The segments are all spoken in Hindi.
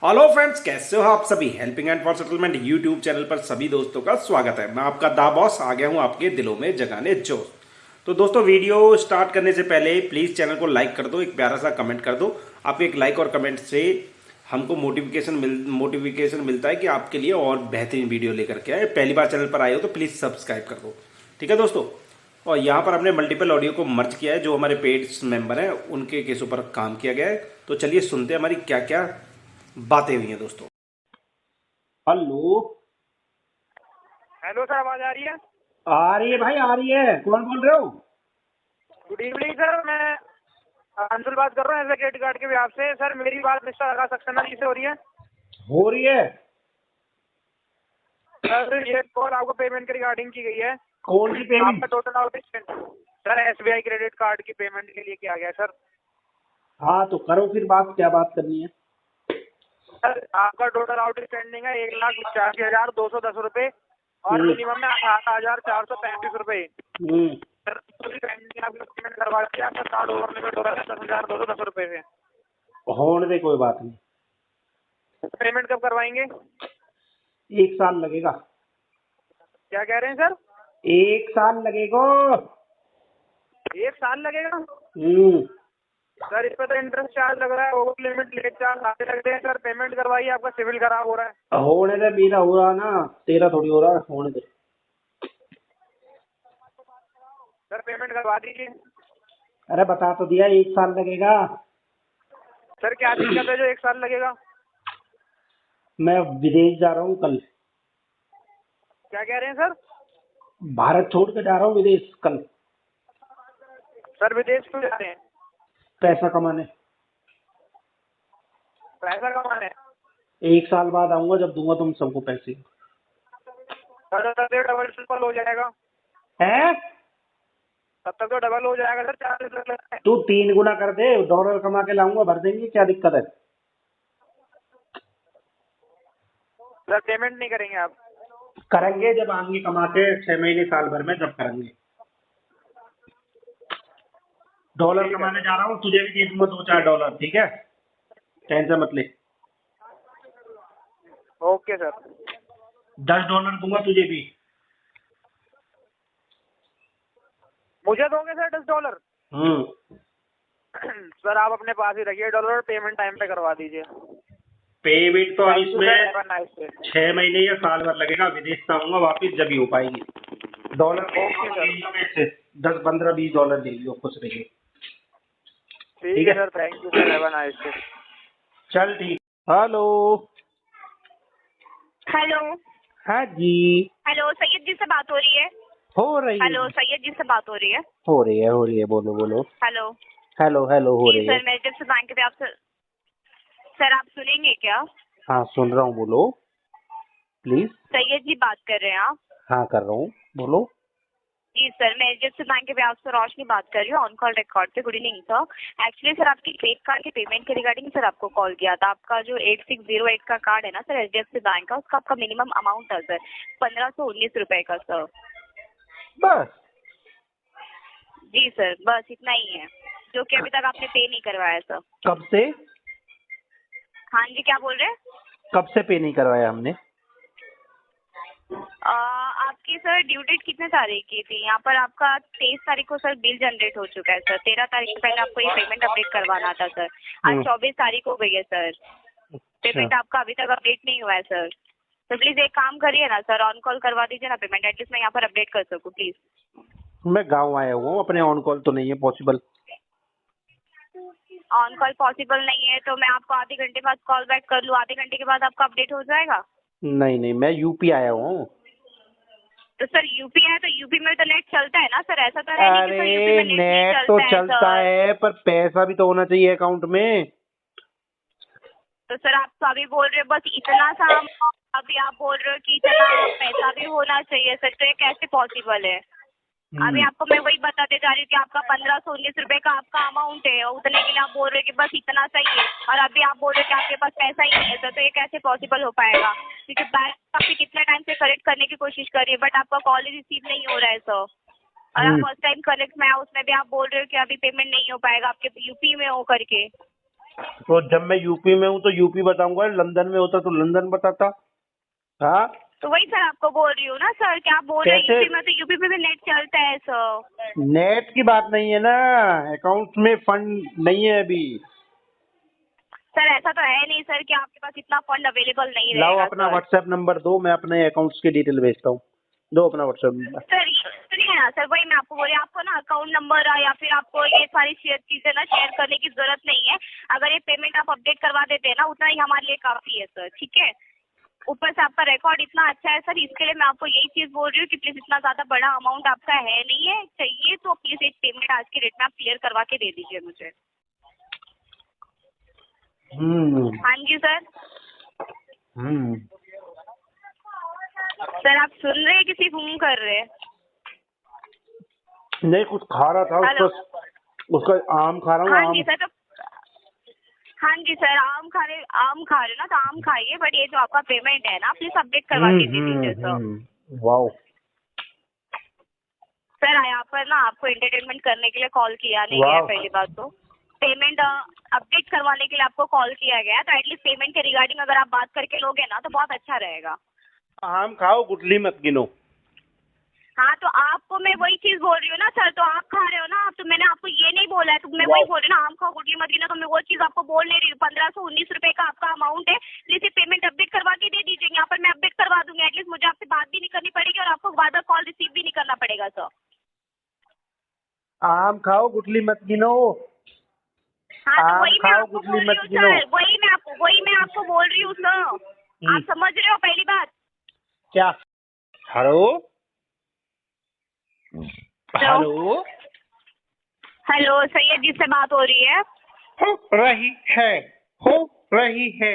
हेलो फ्रेंड्स, कैसे हो आप सभी। Helping and for settlement YouTube channel पर सभी दोस्तों का स्वागत है। मैं आपका दा बॉस आ गया हूं आपके दिलों में जगाने जोश। तो दोस्तों, वीडियो स्टार्ट करने से पहले प्लीज़ चैनल को लाइक कर दो, एक प्यारा सा कमेंट कर दो। आपके एक लाइक और कमेंट से हमको मोटिवेशन मिलता है कि आपके लिए और बेहतरीन वीडियो लेकर के आए। पहली बार चैनल पर आए हो तो प्लीज़ सब्सक्राइब कर दो, ठीक है दोस्तों। और यहाँ पर हमने मल्टीपल ऑडियो को मर्ज किया है, जो हमारे पेड मेंबर हैं उनके केसों पर काम किया गया है। तो चलिए सुनते हैं हमारी क्या क्या बातें हुई हैं दोस्तों। हेलो। हेलो सर, आवाज आ रही है? आ रही है भाई, आ रही है। कौन बोल रहे हो? गुड इवनिंग सर, मैं अंशुल बात कर रहा हूँ एज ए क्रेडिट कार्ड के बिहाफ से। सर मेरी बात मिस्टर आकाश सक्सेना जी से हो रही है? हो रही है। सर ये कॉल आपको पेमेंट के रिगार्डिंग की गई है। कौन सी आपका payment? Total outstanding sir SBI credit card की पेमेंट के लिए किया गया है सर। हाँ तो करो फिर बात, क्या बात करनी है? सर आपका टोटल आउटस्टैंडिंग है 1,85,210 रुपये और मिनिमम है 18,435 रुपये। हम्म। सर पूरी पेंडिंग आपकी पेमेंट करवा दी, आपका कार्ड ओवर लिमिट हो रहा है 10,210 रुपये से। होने दे, कोई बात नहीं। पेमेंट कब करवाएंगे? 1 साल लगेगा। क्या कह रहे हैं सर? 1 साल लगेगा। 1 साल लगेगा? हम्म। सर इस पर तो इंटरेस्ट चार्ज लग रहा है, ओवर लिमिट लेट चार्ज आते लगते हैं। सर पेमेंट करवाइए, आपका सिविल खराब हो रहा है। होने दे, मेरा हो रहा ना, तेरा थोड़ी हो रहा है। होने दे। सर पेमेंट करवा दीजिए। अरे बता तो दिया, 1 साल लगेगा। सर क्या दिक्कत है जो 1 साल लगेगा? मैं विदेश जा रहा हूँ कल। क्या कह रहे हैं सर? भारत छोड़ के जा रहा हूँ विदेश कल। सर विदेश क्यों जा रहे हैं? पैसा कमाने। पैसा कमाने? 1 साल बाद आऊंगा, जब दूंगा तुम सबको पैसे। सर तब तक डबल ट्रिपल हो जाएगा। है? तब तक तो डबल हो जाएगा सर, चार्जेस लगता है। तू 3 गुना कर दे, डॉलर कमा के लाऊंगा, भर देंगे, क्या दिक्कत है? सर पेमेंट नहीं करेंगे आप? करेंगे जब आएंगे कमा के, 6 महीने साल भर में, जब करेंगे। डॉलर ठीक है कमाने सर। जा रहा हूँ, तुझे भी दे दूंगा 2-4 डॉलर, ठीक है? टेंशन मत ले। Okay sir. 10 डॉलर दूंगा तुझे भी। मुझे दोगे सर $10? हम्म। सर आप अपने पास ही रखिए डॉलर और पेमेंट टाइम पे करवा दीजिए। पेमेंट तो अब थैंक यू सर, इसमें हैव अ नाइस डे। 6 महीने या साल भर लगेगा। विदेश से आऊंगा वापिस, जब ही हो पाएगी। Dollar okay sir. 10-15-20 डॉलर ले लियो, खुश रहिए। ठीक है sir, thank you sir, have a nice day. चल ठीक। हेलो। हेलो। हाँ जी। हेलो, सैयद जी से बात हो रही है? हो रही है। हेलो, सैयद जी से बात हो रही है? हो रही है, हो रही है, बोलो बोलो। हेलो। हेलो हेलो, हो जी रही है। सर, मैं जब से बैंक पे आपसे सर आप सुनेंगे क्या? हाँ सुन रहा हूँ, बोलो प्लीज। सैयद जी बात कर रहे हैं आप? हाँ कर रहा हूँ, बोलो। जी सर, मैं जब से बैंक पे आपसे रोशनी बात कर रही हूँ, ऑन कॉल रिकॉर्ड पे। Good evening sir. Actually sir आपकी क्रेडिट कार्ड के पेमेंट के रिगार्डिंग सर आपको कॉल किया था। आपका जो 8608 का कार्ड है ना सर HDFC बैंक का, उसका आपका मिनिमम अमाउंट था सर 1519 रुपए का सर। बस? जी सर, बस इतना ही है, जो कि अभी तक आपने पे नहीं करवाया सर। कब से? हाँ जी, क्या बोल रहे हैं? कब से पे नहीं करवाया हमने? आपकी सर ड्यू डेट कितने तारीख की थी? यहाँ पर आपका 23 तारीख को सर बिल जनरेट हो चुका है सर। 13 तारीख से पहले आपको ये पेमेंट अपडेट करवाना था सर। आज 24 तारीख हो गई है सर। पेमेंट आपका अभी तक अपडेट नहीं हुआ है सर। तो प्लीज एक काम करिए ना सर, ऑन कॉल करवा दीजिए ना पेमेंट, एटलीस्ट मैं यहाँ पर अपडेट कर सकूँ प्लीज। मैं गांव आया हुआ हूँ, अपने ऑन कॉल तो नहीं है पॉसिबल। ऑन कॉल पॉसिबल नहीं है तो मैं आपको आधे घंटे बाद कॉल बैक कर लूँ, आधे घंटे के बाद आपका अपडेट हो जाएगा? नहीं नहीं, मैं यूपी आया हुआ हूँ। तो सर यूपी है तो यूपी में तो नेट चलता है ना सर, ऐसा तो है नहीं कि सर यूपी अरे में नेट नहीं नेट तो चलता है चलता सर। है, पर पैसा भी तो होना चाहिए अकाउंट में। तो सर आप तो अभी बोल रहे हो बस इतना सा, अभी आप बोल रहे हो कि इतना पैसा भी होना चाहिए सर, तो ये कैसे पॉसिबल है? अभी आपको मैं वही बताते जा रही हूँ कि आपका 1519 रुपए का आपका अमाउंट है और उतने के लिए आप बोल रहे हो कि बस इतना सही है, और अभी आप बोल रहे हो कि आपके पास पैसा ही नहीं है सर, तो ये कैसे पॉसिबल हो पाएगा? क्योंकि बैंक काफी कितना टाइम से करेक्ट करने की कोशिश कर रही है, बट आपका कॉल ही रिसीव नहीं हो रहा है सर। और आप फर्स्ट टाइम करेक्ट में उसमें भी आप बोल रहे हो कि अभी पेमेंट नहीं हो पाएगा आपके यूपी में हो करके। तो जब मैं यूपी में हूँ तो यूपी बताऊंगा, लंदन में होता तो लंदन बताता। हाँ, तो वही सर आपको बोल रही हूँ ना सर, क्या आप बोल रहे हैं कैसे? यूपी में, तो यूपी में भी नेट चलता है सर। नेट की बात नहीं है ना, अकाउंट में फंड नहीं है अभी। सर ऐसा तो है नहीं सर कि आपके पास इतना फंड अवेलेबल नहीं लाओ रहेगा अपना सर। व्हाट्सएप नंबर दो, मैं अपने अकाउंट्स की डिटेल भेजता हूँ। दो अपना व्हाट्सएप नंबर। सर सुनिए ना सर, वही मैं आपको बोल रही हूँ, आपको ना अकाउंट नंबर या फिर आपको ये सारी चीजें ना शेयर करने की जरूरत नहीं है। अगर ये पेमेंट आप अपडेट करवा देते हैं ना, उतना ही हमारे लिए काफी है सर, ठीक है। ऊपर से आपका रिकॉर्ड इतना अच्छा है सर, इसके लिए मैं आपको यही चीज बोल रही हूँ कि प्लीज इतना ज्यादा बड़ा अमाउंट आपका है नहीं है, चाहिए तो प्लीज एक पेमेंट आज के डेट में आप क्लियर करवा के दे दीजिए मुझे। हाँ जी सर। सर आप सुन रहे हैं कि सिर्फ कर रहे हैं? नहीं, कुछ खा रहा था हेलो। उसका आम खा रहा हूँ, हाँ आम। जी सर, तो हाँ जी सर, आम खा रहे हो ना, तो आम खाइए, बट ये जो आपका पेमेंट है ना, प्लीज अपडेट करवा के दे दीजिए सर। वाओ। सर यहाँ पर ना आपको एंटरटेनमेंट करने के लिए कॉल किया नहीं गया है, पहली बात तो पेमेंट अपडेट करवाने के लिए आपको कॉल किया गया है, तो एटलीस्ट पेमेंट के रिगार्डिंग अगर आप बात करके लोगे ना तो बहुत अच्छा रहेगा। आम खाओ, गुठली मत गिनो। हाँ तो आपको मैं वही चीज बोल रही हूँ ना सर, तो आप खा रहे हो ना, तो मैंने आपको ये नहीं बोला है, तो मैं वही बोल रही हूँ ना, आम खाओ गुठली मत गिनो, तो मैं वो चीज आपको बोल नहीं रही हूँ। 1519 रुपए का आपका अमाउंट है, प्लीज पेमेंट अपडेट करवा के दे दीजिए, यहाँ पर मैं अपडेट करवा दूंगी, एटलीस्ट मुझे आपसे बात भी नहीं करनी पड़ेगी और आपको बार बार कॉल रिसीव भी नहीं करना पड़ेगा सर। आम खाओ, गुठली मत गिनो। हाँ तो आम वही मैं खाओ, आपको गुठली बोल रही मत हूँ गिनो। सर, वही मैं आपको बोल रही हूँ सर, आप समझ रहे हो पहली बात? क्या? हेलो हेलो हेलो, सैयद जी से बात हो रही है? हो रही है।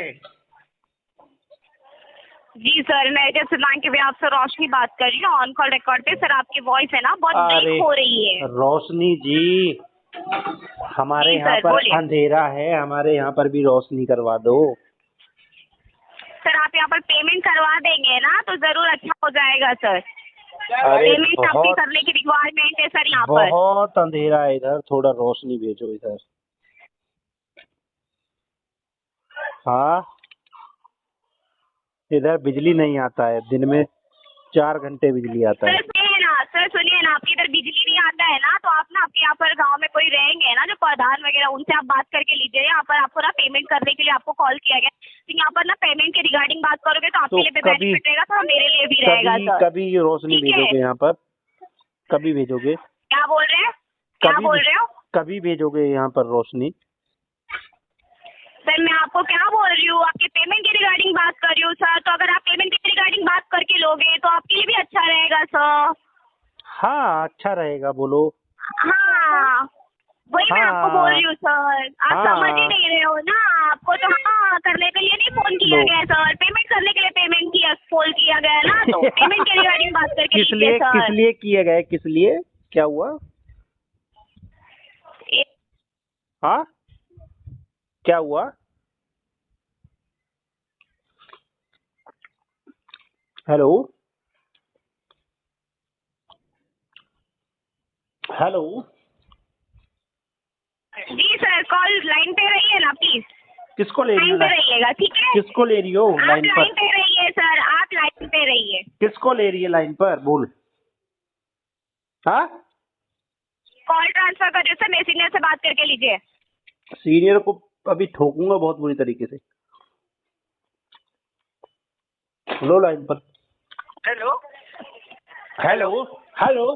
जी सर, मैं जैसे बैंक के आपसे रोशनी बात कर रही हूँ, ऑन कॉल रिकॉर्ड पे। सर आपकी वॉइस है ना बहुत ब्रेक हो रही है। रोशनी जी, हमारे जी यहाँ सर, पर बोलिए। अंधेरा है, हमारे यहाँ पर भी रोशनी करवा दो। सर आप यहाँ पर पेमेंट करवा देंगे ना तो जरूर अच्छा हो जाएगा सर। अरे पेमेंट आपकी करने की रिक्वायरमेंट है सर यहाँ पर। बहुत अंधेरा है इधर, थोड़ा रोशनी भेजो इधर। हाँ, इधर बिजली नहीं आता है, दिन में 4 घंटे बिजली आता है। सर सुनिए ना, आपकी इधर बिजली नहीं आता है ना, तो आप ना आपके यहाँ पर गांव में कोई रहेंगे ना जो प्रधान वगैरह, उनसे आप बात करके लीजिए। यहाँ पर आपको ना पेमेंट करने के लिए आपको कॉल किया गया, तो यहाँ पर ना पेमेंट के रिगार्डिंग बात करोगे तो आपके लिए भी बेनिफिट रहेगा, तो मेरे लिए भी रहेगा सर। कभी रोशनी भेजोगे यहाँ पर? कभी भेजोगे? क्या बोल रहे हैं? क्या बोल रहे हो? कभी भेजोगे यहाँ पर रोशनी? सर मैं आपको क्या बोल रही हूँ, आपके पेमेंट के रिगार्डिंग बात कर रही हूँ सर, तो अगर आप पेमेंट के रिगार्डिंग बात करके लोगे तो आपके लिए भी अच्छा रहेगा सर। हाँ, अच्छा रहेगा, बोलो। हाँ वही मैं आपको बोल रही हूँ सर, आप समझ ही नहीं रहे हो ना। आपको तो हाँ करने के लिए नहीं फोन किया गया सर, पेमेंट करने के लिए पेमेंट किया फोन किया गया ना, तो पेमेंट के रिगार्डिंग बात करके लीजिए सर। किस लिए किया गया? किस लिए? क्या हुआ? हाँ, क्या हुआ? Hello hello. जी सर, कॉल लाइन पे रहिए ना प्लीज। किसको ले रही हो? लाइन पे रहिएगा, ठीक है? किसको ले रही हो लाइन पर? लाइन पे रहिए सर, आप लाइन पे रहिए। किसको ले रही है लाइन पर, बोल। हाँ, कॉल ट्रांसफर कर रहे सर, मेरे सीनियर से बात करके लीजिए। सीनियर को अभी ठोकूंगा बहुत बुरी तरीके से। लो लाइन पर। Hello hello hello.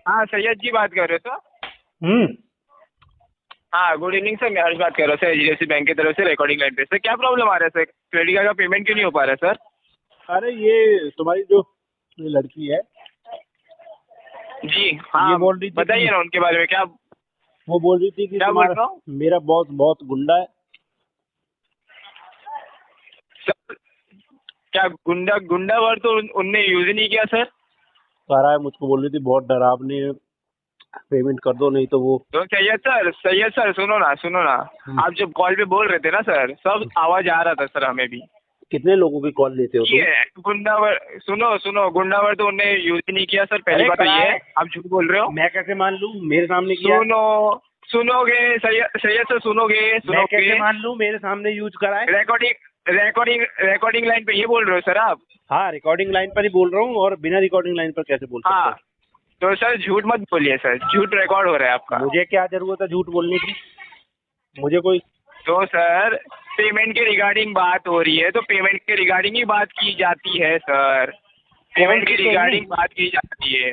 हाँ सैयद जी बात कर रहे हो सर? हाँ गुड इवनिंग सर, मैं हर्ष बात कर रहा हूँ सर, HDFC बैंक की तरफ से, रिकॉर्डिंग लाइन पे। सर क्या प्रॉब्लम आ रहा है सर, क्रेडिट कार्ड का पेमेंट क्यों नहीं हो पा रहा है सर? अरे ये तुम्हारी जो लड़की है जी हाँ, ये बोल रही थी बताइए ना उनके बारे में। क्या वो बोल रही थी कि क्या बोल रहा हूँ मेरा बॉस बहुत गुंडा है। सर? क्या गुंडा वर्ड तो उनने यूज ही नहीं किया सर। कह रहा है, मुझको बोल रही थी बहुत डरावनी है, पेमेंट कर दो नहीं तो वो। तो सैयद सर सुनो ना, आप जब कॉल पे बोल रहे थे ना सर, सब आवाज आ रहा था सर हमें भी। कितने लोगों की कॉल लेते हो तुम? ये गुंडावर गुंडावर तो उन्होंने यूज ही नहीं किया सर, पहली बात तो ये है। आप झूठ बोल रहे हो। मैं कैसे मान लूं? मेरे सामने किया। सुनोगे सैयद सर, सुनोगे मैं कैसे सुनोगे। मान लूं, मेरे सामने यूज कराए। रिकॉर्डिंग लाइन पे ये बोल रहे हो सर आप? हाँ, रिकॉर्डिंग लाइन पर ही बोल रहा हूँ, और बिना रिकॉर्डिंग लाइन पर कैसे बोल सकते हाँ, हो? तो सर झूठ मत बोलिए सर, झूठ रिकॉर्ड हो रहा है आपका। मुझे क्या जरूरत है झूठ बोलने की? मुझे कोई तो सर पेमेंट के रिगार्डिंग बात हो रही है, तो पेमेंट के रिगार्डिंग ही बात की जाती है सर, पेमेंट के सी रिगार्डिंग पेमेंट? बात की जाती है।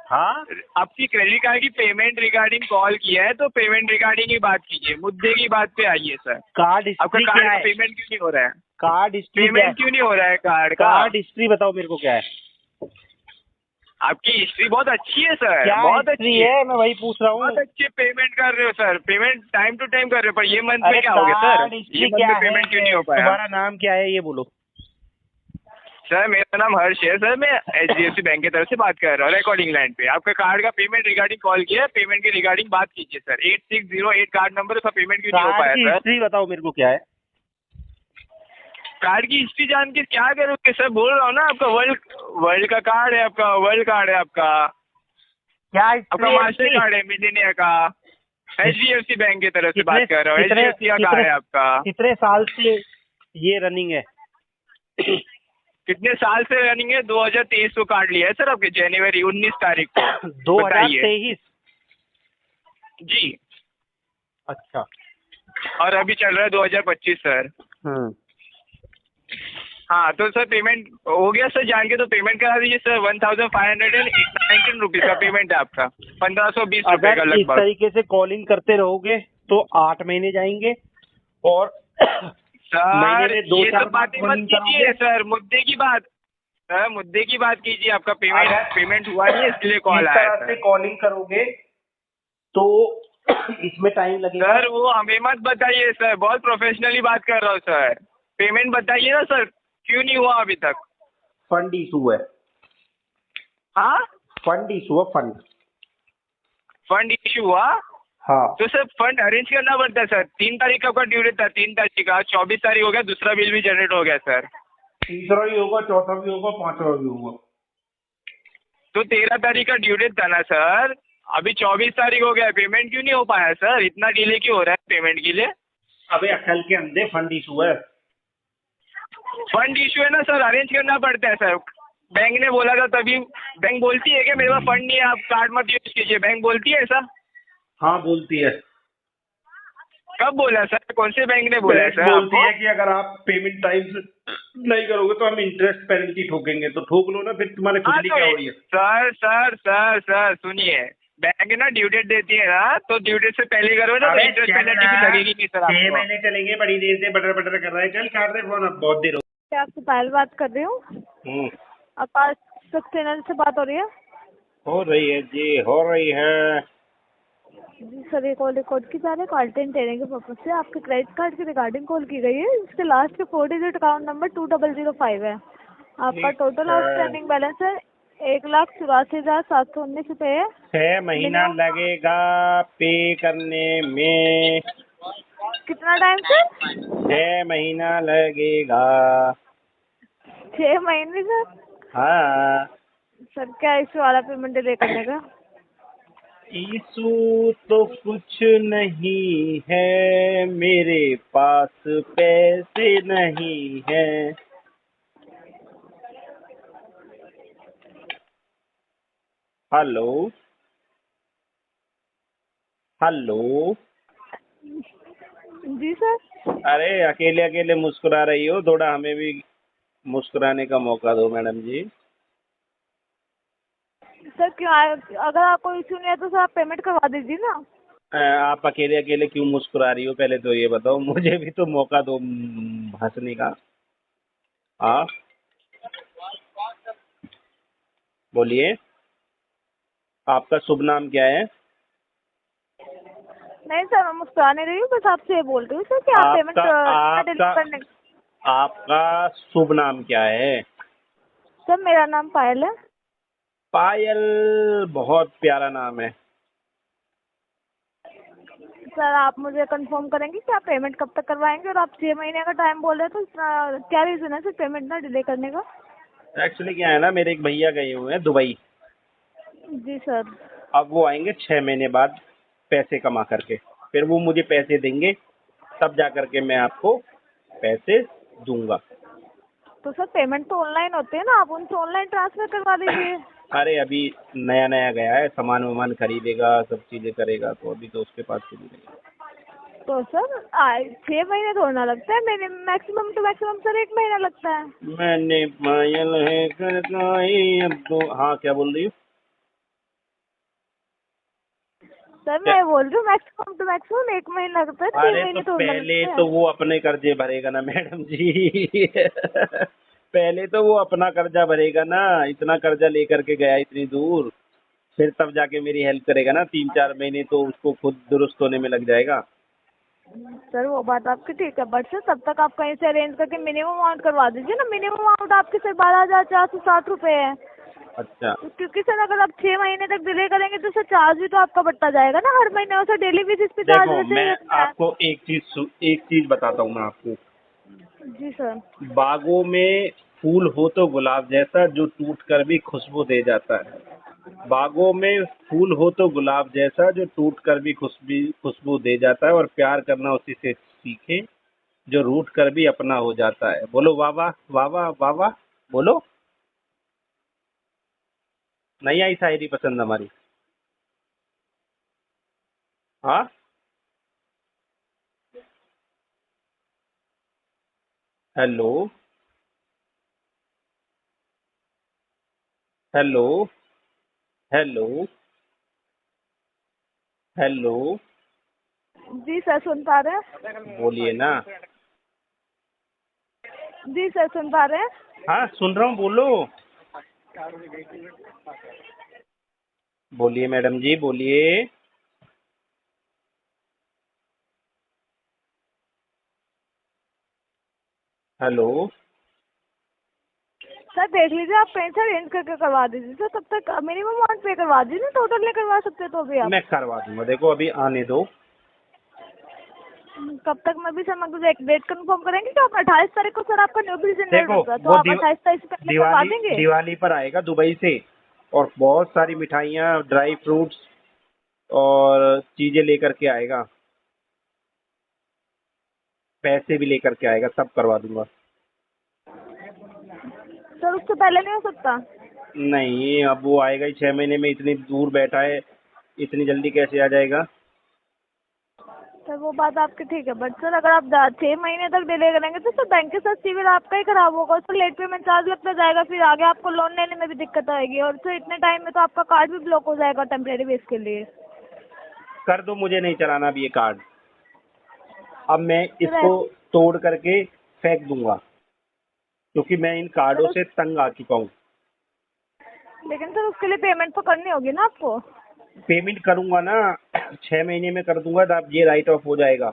हाँ, आपकी क्रेडिट कार्ड की पेमेंट रिगार्डिंग कॉल किया है, तो पेमेंट रिगार्डिंग ही बात कीजिए, मुद्दे की बात पे आइए सर। कार्ड आपका हिस्ट्री कार्ड क्या का है? पेमेंट क्यों नहीं हो रहा है? कार्ड हिस्ट्री क्या है? पेमेंट क्यों नहीं हो रहा है कार्ड का? कार्ड हिस्ट्री बताओ मेरे को क्या है? आपकी हिस्ट्री बहुत अच्छी है सर, क्या बहुत हिस्ट्री अच्छी है, है? मैं वही पूछ रहा हूँ। बहुत अच्छे पेमेंट कर रहे हो sir, payment time to time कर रहे हो, पर ये मंथ अरे में क्या हो गया सर? कार्ड ये हिस्ट्री मंथ क्या में है? पेमेंट क्यों नहीं हो पाया? तुम्हारा नाम क्या है ये बोलो। सर मेरा नाम हर्ष है सर, मैं HDFC बैंक की तरफ से बात कर रहा हूँ, रिकॉर्डिंग लाइन पे। आपका कार्ड का पेमेंट रिगार्डिंग कॉल किया है, पेमेंट के रिगार्डिंग बात कीजिए सर। 8608 कार्ड नंबर, उसका पेमेंट क्यों नहीं हो कार्ड पाया की सर? हिस्ट्री बताओ मेरे को क्या है? कार्ड की हिस्ट्री जान के क्या करोगे सर? बोल रहा हूँ ना, आपका वर्ल्ड का कार्ड है, आपका वर्ल्ड कार्ड है, आपका क्या आपका मास्टर कार्ड है मिलेनिया का, HDFC बैंक की तरफ से बात कर रहा हूँ, HDFC का कार्ड है आपका। कितने साल से ये रनिंग है? कितने साल से रनिंग है? 2023 को कार्ड लिया है सर आपके, जनवरी 19 तारीख को। बताइए 2023? जी, अच्छा। और अभी चल रहा है 2025 सर। हाँ, तो सर पेमेंट हो गया सर, जान के तो पेमेंट करा दीजिए सर। 1519 रुपीज़ का पेमेंट है आपका, 1520 रुपये का अगर इस लगभग। तरीके से कॉलिंग करते रहोगे तो 8 महीने जाएंगे, और महीने सर में 2-4 ये सब बातें मत कॉलिंग कीजिए करोगे। सर, मुद्दे की बात सर, मुद्दे की बात कीजिए। आपका पेमेंट हुआ नहीं है, इसलिए इस कॉल आया तरह से सर। कॉलिंग करोगे तो इसमें टाइम लगेगा। सर वो हमें मत बताइए सर, बहुत प्रोफेशनली बात कर रहा हूँ सर। पेमेंट बताइए ना सर, क्यों नहीं हुआ अभी तक? फंड इशू है। हाँ, फंड इशू है, फंड। फंड इशू हुआ? हाँ, तो सर फंड अरेंज करना पड़ता है सर। 3 तारीख का आपका ड्यू डेट था, 3 तारीख का, 24 तारीख हो गया, दूसरा बिल भी जनरेट हो गया सर। तीसरा भी होगा, चौथा भी होगा, पांचवा भी होगा। तो 13 तारीख का ड्यू डेट था ना सर, अभी 24 तारीख हो गया, पेमेंट क्यों नहीं हो पाया सर? इतना डिले क्यों हो रहा है पेमेंट के लिए? अबे अकल के अंधे, फंड इशू है। फंड इशू है ना सर, अरेंज करना पड़ता है सर। बैंक ने बोला था तभी। बैंक बोलती है कि मेरे पास फंड नहीं है, आप कार्ड मत यूज कीजिए, बैंक बोलती है ऐसा? हाँ बोलती है। कब बोला सर? कौन से बैंक ने बोला है बैंक सर बोलती आपको? है कि अगर आप पेमेंट टाइम से नहीं करोगे तो हम इंटरेस्ट पेनल्टी ठोकेंगे, तो ठोक लो ना, फिर तुम्हारे हाँ खुजली तो क्या हो रही है? सर सर सर सर सुनिए, बैंक ना ड्यू डेट देती है ना, तो ड्यू डेट से पहले करो ना, तो अबे इंटरेस्ट चल पेनल्टी भी ना, लगेगी नहीं सर 6 आपको। महीने चलेंगे, बड़ी देर से बटर बटर कर रहा है। चल काट दे फोन, अब बहुत देर हो। मैं आपसे पायल बात कर रही हूँ। आकाश सक्सेना से बात हो रही है? हो रही है जी, हो रही है। जी सर, ये कॉल रिकॉर्ड की जा रही है कॉन्टेंट देने के पर्पज से। आपके क्रेडिट कार्ड की रिगार्डिंग कॉल की गई है। इसके लास्ट के 4 डिजिट अकाउंट नंबर 2005 है। आपका टोटल आउटस्टैंडिंग बैलेंस है 1,84,719 रुपये है। 6 महीना लगेगा पे करने में। कितना टाइम सर? 6 महीना लगेगा। 6 महीने सर? हाँ, सर क्या इशू आ रहा है पेमेंट डिले करने का? इशू तो कुछ नहीं है, मेरे पास पैसे नहीं है। Hello hello. जी सर। अरे अकेले अकेले मुस्कुरा रही हो, थोड़ा हमें भी मुस्कुराने का मौका दो मैडम जी। सर क्यों अगर आपको इशू नहीं है तो सर आप पेमेंट करवा दीजिए ना। आप अकेले अकेले क्यों मुस्कुरा रही हो, पहले तो ये बताओ, मुझे भी तो मौका दो हंसने का। हाँ बोलिए, आपका शुभ नाम क्या है? नहीं सर, मैं मुस्कुरा नहीं रही हूँ, बस आपसे ये बोल रही हूँ सर कि आप पेमेंट डिलीट करने। आपका शुभ नाम क्या है? सर मेरा नाम पायल है। पायल, बहुत प्यारा नाम है। सर आप मुझे कंफर्म करेंगे कि आप पेमेंट कब तक करवाएंगे? और आप 6 महीने का टाइम बोल रहे हैं, तो इतना क्या रीज़न है सर पेमेंट ना डिले करने का? एक्चुअली क्या है ना, मेरे एक भैया गए हुए हैं दुबई। जी सर। अब वो आएंगे 6 महीने बाद पैसे कमा करके, फिर वो मुझे पैसे देंगे, तब जा करके मैं आपको पैसे दूंगा। तो सर पेमेंट तो ऑनलाइन होते हैं ना, आप उनसे ऑनलाइन ट्रांसफर करवा दीजिए। अरे अभी नया नया गया है, सामान वामान खरीदेगा, सब चीजें करेगा, तो अभी तो उसके पास कुछ नहीं है। तो सर 6 महीने थोड़ा ना लगता है, मैंने मैक्सिमम टू मैक्सिमम सर 1 महीना लगता है। मैंने पायल है करनाई अब तो। हाँ, क्या बोल रही हो? सर मैं बोल रही हूँ मैक्सिमम टू मैक्सिमम 1 महीना लगता है, 6 अरे महीने तो थोड़ा ना पहले लगता है। तो वो अपने कर्जे भरेगा ना मैडम जी। पहले तो वो अपना कर्जा भरेगा ना, इतना कर्जा लेकर के गया इतनी दूर, फिर तब जाके मेरी हेल्प करेगा ना। 3-4 महीने तो उसको खुद दुरुस्त होने में लग जाएगा। सर वो बात आपकी ठीक है, बट सर तब तक आप कहीं से अरेंज करके मिनिमम अमाउंट करवा दीजिए ना। मिनिमम अमाउंट आपके सर 12,460 रुपए है। अच्छा, तो क्योंकि सर अगर आप 6 महीने तक डिले करेंगे तो सर चार्ज भी तो आपका बढ़ता जाएगा ना हर महीने, और सर डेली बेसिस पे चार्ज देखो वैसे ही मैं लगता है। आपको एक चीज बताता हूँ मैं आपको। जी सर। बागों में फूल हो तो गुलाब जैसा, जो टूट कर भी खुशबू दे जाता है। बागों में फूल हो तो गुलाब जैसा, जो टूट कर भी खुशबू दे जाता है, और प्यार करना उसी से सीखे, जो रूठ कर भी अपना हो जाता है। बोलो वाह वाह वाह वाह वाह वाह, बोलो। नहीं आई शायरी पसंद हमारी? हाँ, हेलो हेलो हेलो हेलो, जी सर सुन पा रहे हैं। बोलिए ना। जी सर सुन पा रहे हैं। हाँ सुन रहा हूँ, बोलो। बोलिए मैडम जी, बोलिए। हेलो। सर देख लीजिए, आप कहीं से अरेंज करके करवा दीजिए सर, तब तक मिनिमम अमाउंट पे करवा दीजिए, टोटल नहीं करवा सकते तो भी आप। मैं करवा दूंगा, देखो अभी आने दो। कब तक मैं भी सर, मतलब एक डेट कंफर्म करेंगे कि आप 28 तारीख को सर आपका न्यू बिजनेस देखो होगा, तो वो आप 28 तारीख से पहले करवा देंगे। दिवाली पर आएगा दुबई से, और बहुत सारी मिठाइयाँ, ड्राई फ्रूट्स और चीजें लेकर के आएगा, पैसे भी लेकर के आएगा, सब करवा दूंगा। सर उससे पहले नहीं हो सकता? नहीं, अब वो आएगा ही 6 महीने में, इतनी दूर बैठा है, इतनी जल्दी कैसे आ जाएगा? सर वो बात आपकी ठीक है, बट सर अगर आप 6 महीने तक डिले करेंगे तो सर बैंक के साथ सिविल आपका ही खराब होगा, उसको लेट पेमेंट चार्ज लगता जाएगा, फिर आगे आपको लोन लेने में भी दिक्कत आएगी, और सर इतने टाइम में तो आपका कार्ड भी ब्लॉक हो जाएगा टेम्परेरी बेस के लिए। कर दो, मुझे नहीं चलाना अब ये कार्ड। अब मैं इसको तोड़ करके फेंक दूंगा, क्योंकि मैं इन कार्डों से तंग आ चुका हूँ। लेकिन सर उसके लिए पेमेंट तो करनी होगी ना आपको। पेमेंट करूंगा ना, 6 महीने में कर दूंगा, तब ये राइट ऑफ हो जाएगा।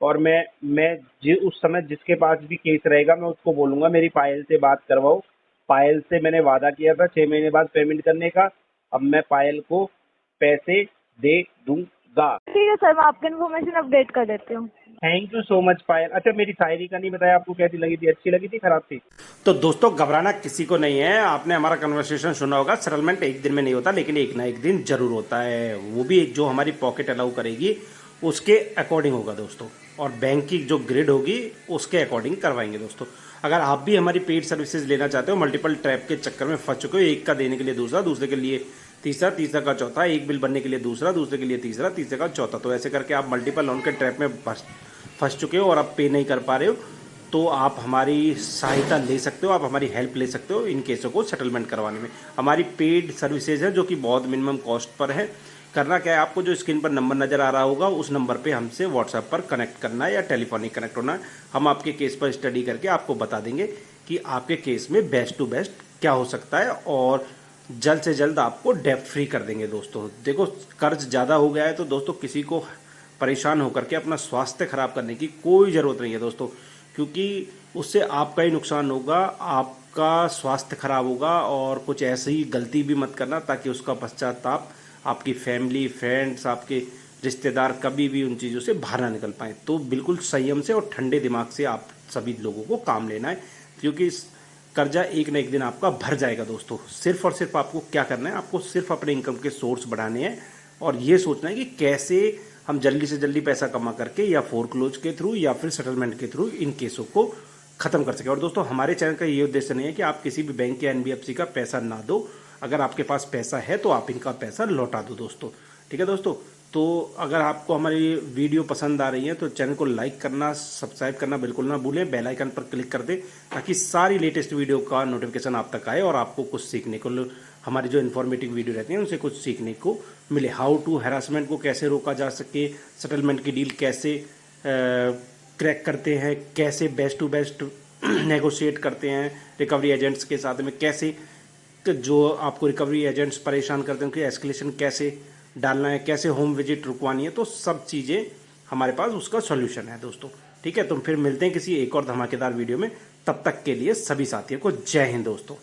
और मैं उस समय जिसके पास भी केस रहेगा, मैं उसको बोलूंगा मेरी पायल से बात करवाओ। पायल से मैंने वादा किया था 6 महीने बाद पेमेंट करने का, अब मैं पायल को पैसे दे दूंगा। ठीक है सर, मैं आपकी इन्फॉर्मेशन अपडेट कर देती हूँ। थैंक यू सो मच पायल। अच्छा, मेरी शायरी का नहीं बताया आपको, कैसी लगी थी? अच्छी लगी थी, खराब थी? तो दोस्तों घबराना किसी को नहीं है। आपने हमारा कन्वर्सेशन सुना होगा, सेटलमेंट एक दिन में नहीं होता, लेकिन एक ना एक दिन जरूर होता है। वो भी एक जो हमारी पॉकेट अलाउ करेगी उसके अकॉर्डिंग होगा दोस्तों, और बैंक की जो ग्रिड होगी उसके अकॉर्डिंग करवाएंगे दोस्तों। अगर आप भी हमारी पेड सर्विसेज लेना चाहते हो, मल्टीपल ट्रैप के चक्कर में फंस चुके हो, एक का देने के लिए दूसरा, दूसरे के लिए तीसरा, तीसरा का चौथा, एक बिल बनने के लिए दूसरा, दूसरे के लिए तीसरा, तीसरे का चौथा, तो ऐसे करके आप मल्टीपल लोन के ट्रैप में फंस चुके हो और आप पे नहीं कर पा रहे हो, तो आप हमारी सहायता ले सकते हो, आप हमारी हेल्प ले सकते हो इन केसों को सेटलमेंट करवाने में। हमारी पेड सर्विसेज है जो कि बहुत मिनिमम कॉस्ट पर है। करना क्या है, आपको जो स्क्रीन पर नंबर नज़र आ रहा होगा उस नंबर पे हमसे व्हाट्सएप पर कनेक्ट करना है या टेलीफोनिक कनेक्ट होना है। हम आपके केस पर स्टडी करके आपको बता देंगे कि आपके केस में बेस्ट टू बेस्ट क्या हो सकता है, और जल्द से जल्द आपको डेप्ट फ्री कर देंगे दोस्तों। देखो कर्ज ज़्यादा हो गया है तो दोस्तों किसी को परेशान होकर के अपना स्वास्थ्य खराब करने की कोई ज़रूरत नहीं है दोस्तों, क्योंकि उससे आपका ही नुकसान होगा, आपका स्वास्थ्य खराब होगा। और कुछ ऐसी गलती भी मत करना ताकि उसका पश्चाताप आपकी फैमिली, फ्रेंड्स, आपके रिश्तेदार कभी भी उन चीज़ों से बाहर ना निकल पाएँ। तो बिल्कुल संयम से और ठंडे दिमाग से आप सभी लोगों को काम लेना है, क्योंकि कर्जा एक न एक दिन आपका भर जाएगा दोस्तों। सिर्फ और सिर्फ आपको क्या करना है, आपको सिर्फ अपने इनकम के सोर्स बढ़ाने हैं, और ये सोचना है कि कैसे हम जल्दी से जल्दी पैसा कमा करके या फोरक्लोज के थ्रू या फिर सेटलमेंट के थ्रू इन केसों को खत्म कर सके। और दोस्तों हमारे चैनल का ये उद्देश्य नहीं है कि आप किसी भी बैंक या एनबीएफसी का पैसा ना दो, अगर आपके पास पैसा है तो आप इनका पैसा लौटा दो दोस्तों। ठीक है दोस्तों, तो अगर आपको हमारी वीडियो पसंद आ रही है तो चैनल को लाइक करना, सब्सक्राइब करना बिल्कुल ना भूलें, बेल आइकन पर क्लिक कर दें ताकि सारी लेटेस्ट वीडियो का नोटिफिकेशन आप तक आए और आपको कुछ सीखने को, हमारी जो इन्फॉर्मेटिव वीडियो रहती हैं उनसे कुछ सीखने को मिले। हाउ टू हैरासमेंट को कैसे रोका जा सके, सेटलमेंट की डील कैसे क्रैक करते हैं, कैसे बेस्ट टू बेस्ट नेगोशिएट करते हैं रिकवरी एजेंट्स के साथ में, कैसे जो आपको रिकवरी एजेंट्स परेशान करते हैं उनकी एस्केलेशन कैसे डालना है, कैसे होम विजिट रुकवानी है, तो सब चीज़ें हमारे पास उसका सॉल्यूशन है दोस्तों। ठीक है, तो फिर मिलते हैं किसी एक और धमाकेदार वीडियो में, तब तक के लिए सभी साथियों को जय हिंद दोस्तों।